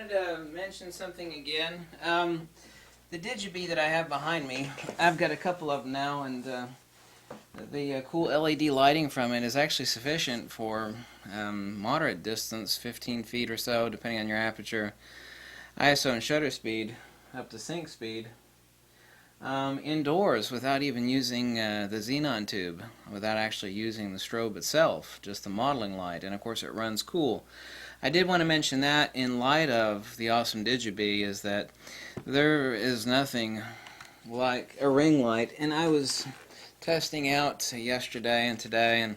wanted to mention something again. The Digibee that I have behind me, I've got a couple of them now, and the cool LED lighting from it is actually sufficient for moderate distance, 15 feet or so, depending on your aperture, ISO and shutter speed, up to sync speed, indoors without even using the xenon tube, without actually using the strobe itself, just the modeling light, and of course it runs cool. I did want to mention that in light of the awesome Digibee is that there is nothing like a ring light, and I was testing out yesterday and today, and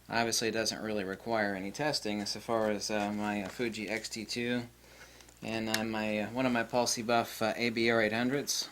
obviously it doesn't really require any testing as far as my Fuji X-T2 and one of my Pulse Buff ABR800s.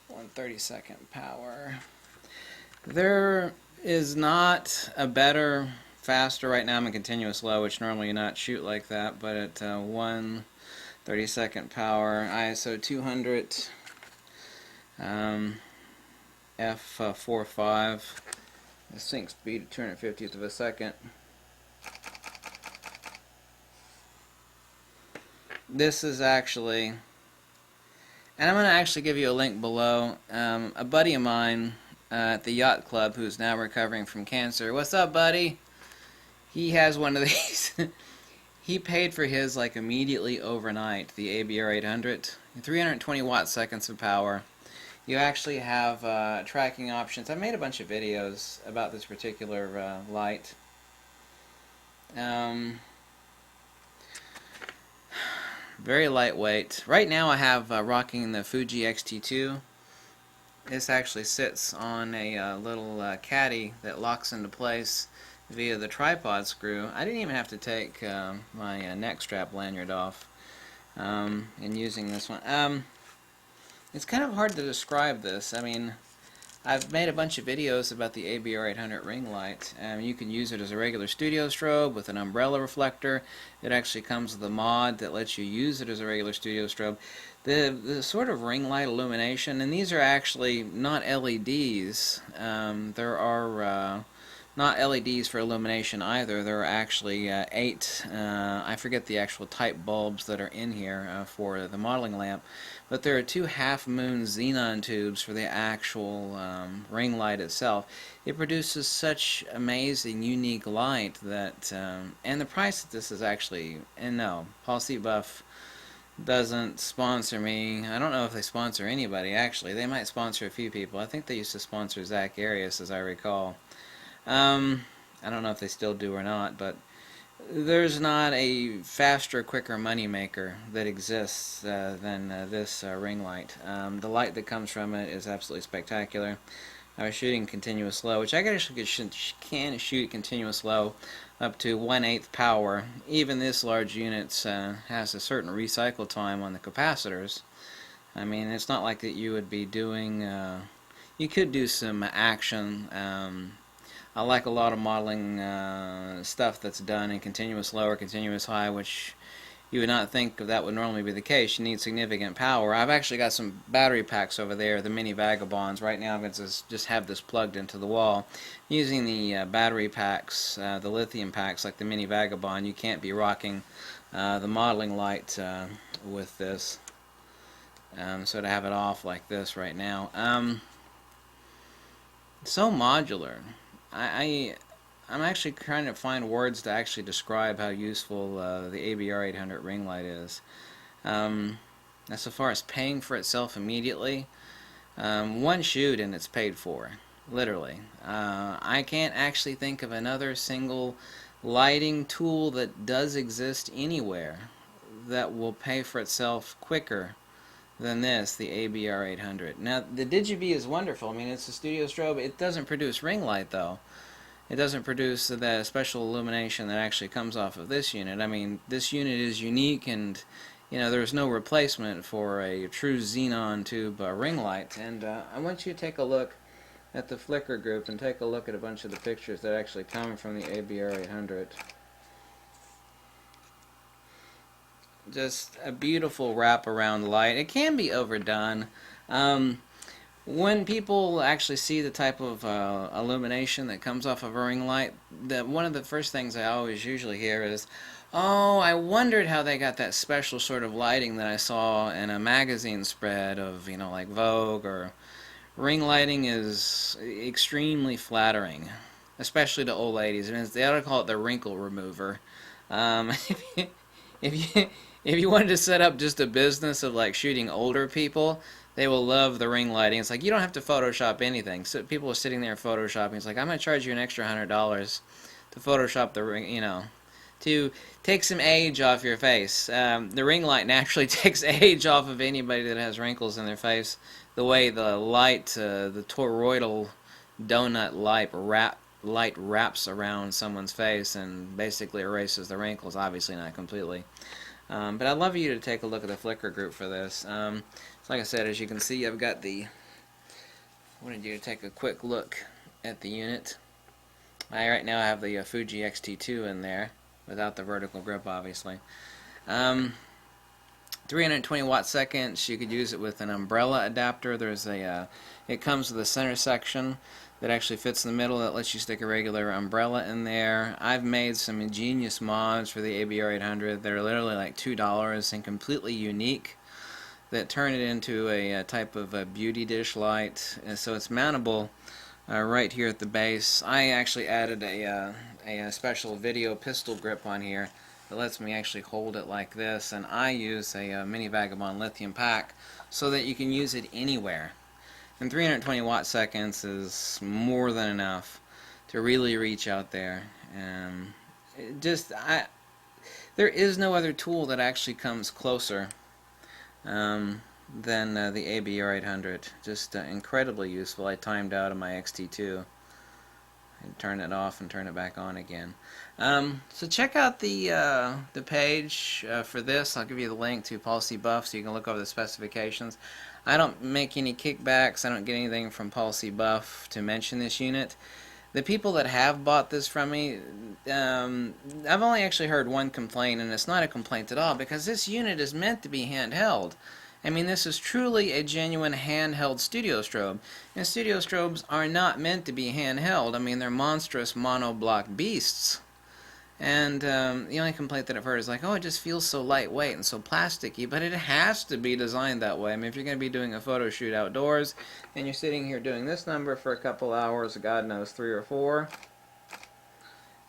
132 power. There is not a better, faster, right now I'm in continuous low, which normally you not shoot like that, but at 1/32 power, ISO 200, f4.5, the sync speed at 250th of a second. This is actually, and I'm going to actually give you a link below. A buddy of mine at the yacht club who's now recovering from cancer. What's up, buddy? He has one of these. He paid for his like immediately overnight, the ABR800. 320 watt seconds of power. You actually have tracking options. I made a bunch of videos about this particular light. Very lightweight. Right now I have rocking the Fuji X-T2. This actually sits on a little caddy that locks into place via the tripod screw. I didn't even have to take my neck strap lanyard off in using this one. It's kind of hard to describe this. I mean, I've made a bunch of videos about the ABR800 ring light. You can use it as a regular studio strobe with an umbrella reflector. It actually comes with a mod that lets you use it as a regular studio strobe. The sort of ring light illumination, and these are actually not LEDs. There are not LEDs for illumination either. There are actually 8, I forget the actual type bulbs that are in here for the modeling lamp, but there are 2 half-moon xenon tubes for the actual ring light itself. It produces such amazing, unique light that, and the price of this is actually, and no, Pulse Buff doesn't sponsor me. I don't know if they sponsor anybody, actually. They might sponsor a few people. I think they used to sponsor Zach Arias, as I recall. I don't know if they still do or not, but there's not a faster, quicker money maker that exists than this ring light. The light that comes from it is absolutely spectacular. I was shooting continuous low, which I actually can shoot continuous low up to 1/8 power. Even this large unit has a certain recycle time on the capacitors. I mean, it's not like that you would be doing, you could do some action. I like a lot of modeling stuff that's done in continuous low or continuous high, which you would not think that would normally be the case. You need significant power. I've actually got some battery packs over there, the mini Vagabonds. Right now I'm going to just have this plugged into the wall. Using the battery packs, the lithium packs like the mini Vagabond, you can't be rocking the modeling light with this. So to have it off like this right now. So modular. I'm actually trying to find words to actually describe how useful the ABR800 ring light is. As far as paying for itself immediately, one shoot and it's paid for, literally. I can't actually think of another single lighting tool that does exist anywhere that will pay for itself quicker than this, the ABR800. Now, the Digibee is wonderful. I mean, it's a studio strobe. It doesn't produce ring light, though. It doesn't produce the special illumination that actually comes off of this unit. I mean, this unit is unique, and you know, there's no replacement for a true xenon tube ring light. And I want you to take a look at the Flickr group and take a look at a bunch of the pictures that actually come from the ABR800. Just a beautiful wraparound light. It can be overdone, When people actually see the type of illumination that comes off of a ring light, one of the first things I always usually hear is, "Oh, I wondered how they got that special sort of lighting that I saw in a magazine spread of, like Vogue or." Ring lighting is extremely flattering, especially to old ladies. And they ought to call it the wrinkle remover. If you, if you if you wanted to set up just a business of like shooting older people, they will love the ring lighting. It's like you don't have to Photoshop anything. So people are sitting there photoshopping. It's like I'm gonna charge you an extra $100 to Photoshop the ring. To take some age off your face. The ring light naturally takes age off of anybody that has wrinkles in their face. The way the light, the toroidal donut light wraps around someone's face and basically erases the wrinkles. Obviously not completely. But I'd love you to take a look at the Flickr group for this. So like I said, as you can see, I've got I wanted you to take a quick look at the unit. Right now I have the Fuji X-T2 in there, without the vertical grip, obviously. 320 watt seconds. You could use it with an umbrella adapter. It comes with a center section that actually fits in the middle that lets you stick a regular umbrella in there. I've made some ingenious mods for the ABR800 that are literally like $2 and completely unique, that turn it into a type of a beauty dish light. And so it's mountable right here at the base. I actually added a special video pistol grip on here that lets me actually hold it like this, and I use a Mini Vagabond lithium pack so that you can use it anywhere. And 320 watt seconds is more than enough to really reach out there. There is no other tool that actually comes closer than the ABR800. Just incredibly useful. I timed out of my X-T2 and turn it off and turn it back on again. So check out the page for this. I'll give you the link to Policy Buff so you can look over the specifications. I don't make any kickbacks. I don't get anything from Policy Buff to mention this unit. The people that have bought this from me, I've only actually heard one complaint, and it's not a complaint at all, because this unit is meant to be handheld. I mean, this is truly a genuine handheld studio strobe. And studio strobes are not meant to be handheld. I mean, they're monstrous monoblock beasts. And the only complaint that I've heard is like, oh, it just feels so lightweight and so plasticky, but it has to be designed that way. I mean, if you're going to be doing a photo shoot outdoors, and you're sitting here doing this number for a couple hours, God knows 3 or 4,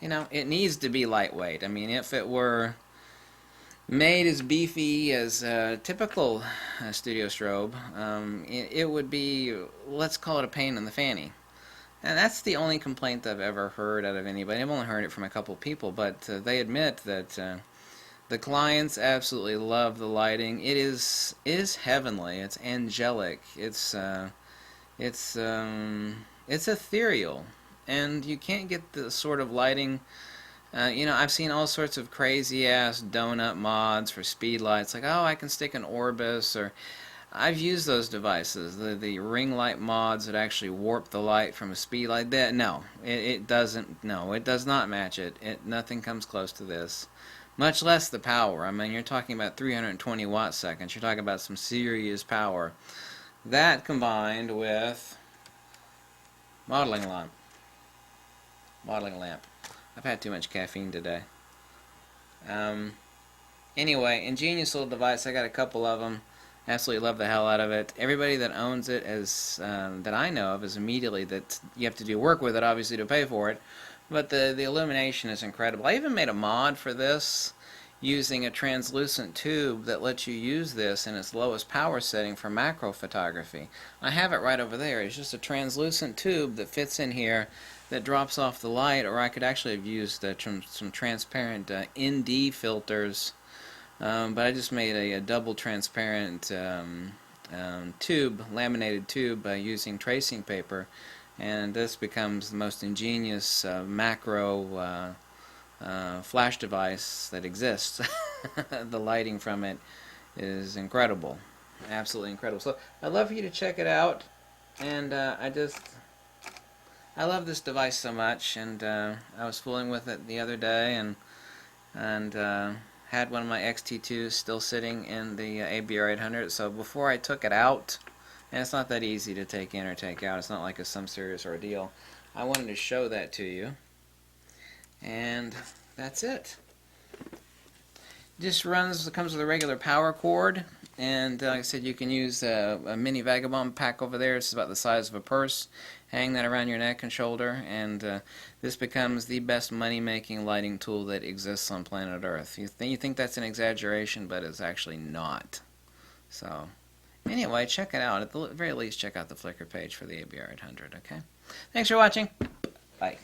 it needs to be lightweight. I mean, if it were made as beefy as a typical studio strobe, it would be, let's call it a pain in the fanny. And that's the only complaint I've ever heard out of anybody. I've only heard it from a couple people, but they admit that the clients absolutely love the lighting. It is heavenly. It's angelic. It's ethereal, and you can't get the sort of lighting. I've seen all sorts of crazy ass donut mods for speed lights, like, oh, I can stick an Orbis, or I've used those devices, the Ringlight mods that actually warp the light from a speed light. It doesn't. No, it does not match it. Nothing comes close to this. Much less the power. I mean, you're talking about 320 watt seconds. You're talking about some serious power. That combined with modeling lamp. I've had too much caffeine today. Anyway, ingenious little device. I got a couple of them. Absolutely love the hell out of it. Everybody that owns it, that I know of, is immediately that you have to do work with it, obviously, to pay for it. But the illumination is incredible. I even made a mod for this using a translucent tube that lets you use this in its lowest power setting for macro photography. I have it right over there. It's just a translucent tube that fits in here that drops off the light, or I could actually have used some transparent ND filters. But I just made a double transparent laminated tube using tracing paper, and this becomes the most ingenious macro flash device that exists. The lighting from it is incredible, absolutely incredible. So I'd love for you to check it out, and I love this device so much, and I was fooling with it the other day, and had one of my X-T2s still sitting in the ABR800. So before I took it out And it's not that easy to take in or take out. It's not like some serious ordeal. I wanted to show that to you. And that's it. Just comes with a regular power cord, and like I said, you can use a mini Vagabond pack over there. It's about the size of a purse. Hang that around your neck and shoulder, and this becomes the best money-making lighting tool that exists on planet Earth. You think that's an exaggeration, but it's actually not. So, anyway, check it out. At the very least, check out the Flickr page for the ABR800, okay? Thanks for watching. Bye.